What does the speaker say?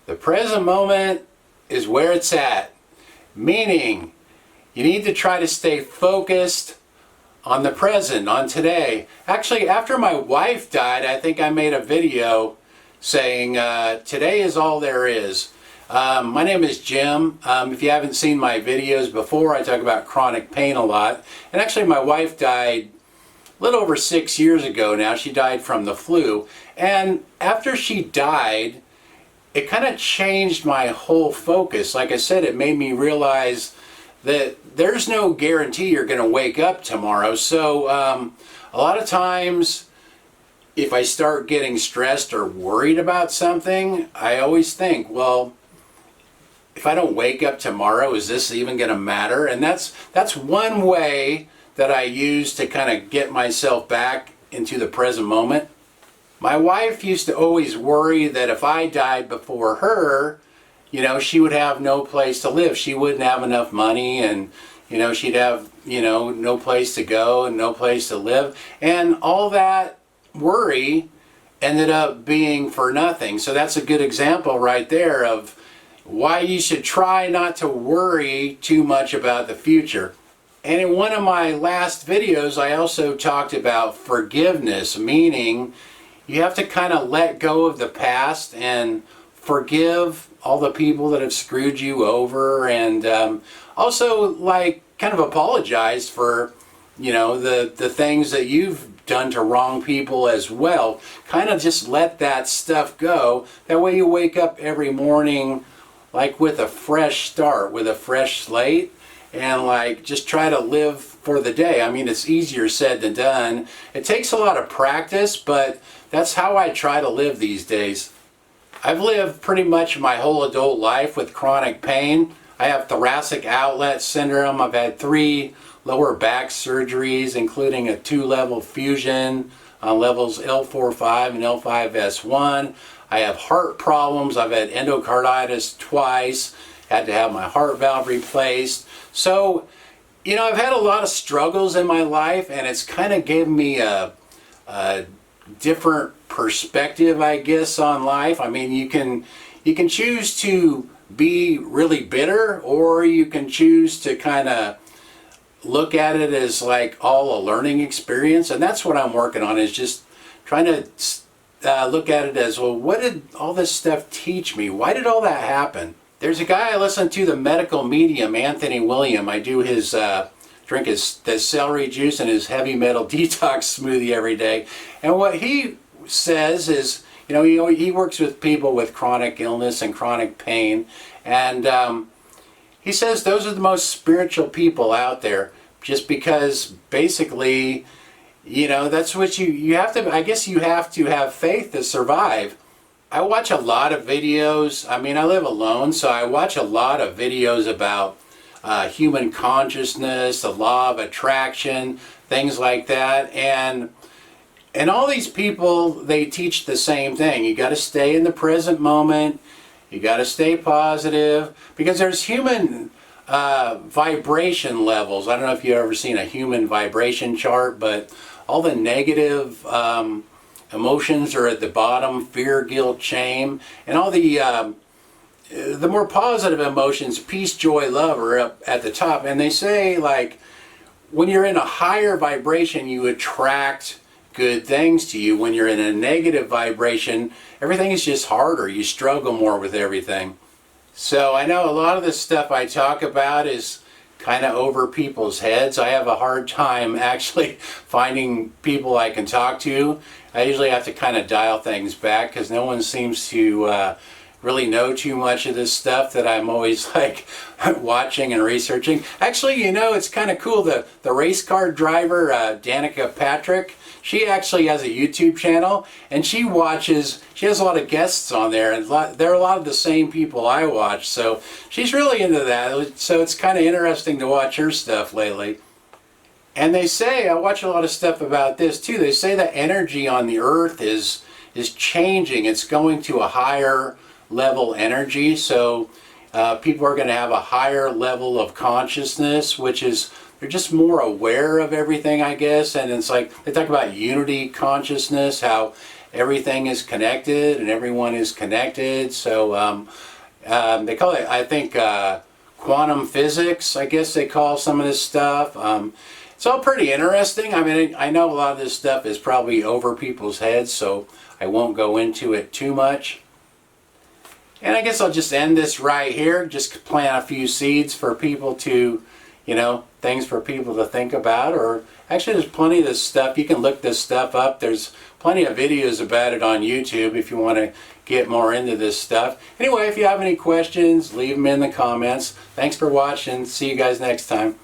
The present moment is where it's at, meaning you need to try to stay focused on the present, on today. Actually, after my wife died, I think I made a video saying today is all there is. My name is Jim. If you haven't seen my videos before, I talk about chronic pain a lot. And actually my wife died a little over 6 years ago now. She died from the flu. And after she died, it kind of changed my whole focus. Like I said, it made me realize that there's no guarantee you're going to wake up tomorrow. So a lot of times, if I start getting stressed or worried about something, I always think, well, if I don't wake up tomorrow, is this even going to matter? And that's one way that I use to kind of get myself back into the present moment. My wife used to always worry that if I died before her, you know, she would have no place to live. She wouldn't have enough money, and, you know, she'd have, you know, no place to go and no place to live. And all that worry ended up being for nothing. So that's a good example right there of why you should try not to worry too much about the future. And in one of my last videos, I also talked about forgiveness, meaning you have to kind of let go of the past and forgive all the people that have screwed you over, and also like kind of apologize for, you know, the things that you've done to wrong people as well. Kind of just let that stuff go. That way you wake up every morning like with a fresh start, with a fresh slate, and like just try to live for the day. I mean, it's easier said than done. It takes a lot of practice, but that's how I try to live these days. I've lived pretty much my whole adult life with chronic pain. I have thoracic outlet syndrome. I've had 3 lower back surgeries, including a 2-level fusion on levels L4-5 and L5-S1. I have heart problems. I've had endocarditis twice. Had to have my heart valve replaced. So, you know, I've had a lot of struggles in my life, and it's kind of given me a different perspective, I guess, on life. I mean, you can choose to be really bitter, or you can choose to kind of look at it as like all a learning experience. And that's what I'm working on, is just trying to look at it as, well, what did all this stuff teach me? Why did all that happen? There's a guy I listen to, the medical medium, Anthony William. I do his drink his celery juice and his heavy metal detox smoothie every day. And what he says is, you know, he works with people with chronic illness and chronic pain. And he says those are the most spiritual people out there, just because basically, you know, that's what you have to, I guess you have to have faith to survive. I watch a lot of videos. I mean, I live alone, so I watch a lot of videos about human consciousness, the law of attraction, things like that. And all these people, they teach the same thing. You got to stay in the present moment. You got to stay positive, because there's human vibration levels. I don't know if you've ever seen a human vibration chart, but all the negative emotions are at the bottom: fear, guilt, shame, and all the more positive emotions, peace, joy, love, are up at the top. And they say, like, when you're in a higher vibration, you attract good things to you. When you're in a negative vibration, everything is just harder. You struggle more with everything. So I know a lot of the stuff I talk about is kind of over people's heads. I have a hard time actually finding people I can talk to. I usually have to kind of dial things back, because no one seems to really know too much of this stuff that I'm always like watching and researching. Actually, you know, it's kind of cool. The race car driver, Danica Patrick, she actually has a YouTube channel, and she has a lot of guests on there, and there are a lot of the same people I watch, so she's really into that. So it's kind of interesting to watch her stuff lately. And they say, I watch a lot of stuff about this too, they say that energy on the earth is changing. It's going to a higher level energy, so people are going to have a higher level of consciousness, which is, they're just more aware of everything, I guess. And it's like they talk about unity consciousness, how everything is connected and everyone is connected. So they call it, I think, quantum physics, I guess they call some of this stuff. It's all pretty interesting. I mean, I know a lot of this stuff is probably over people's heads, so I won't go into it too much. And I guess I'll just end this right here. Just plant a few seeds for people to, things for people to think about. Or actually, there's plenty of this stuff. You can look this stuff up. There's plenty of videos about it on YouTube if you want to get more into this stuff. Anyway, if you have any questions, leave them in the comments. Thanks for watching. See you guys next time.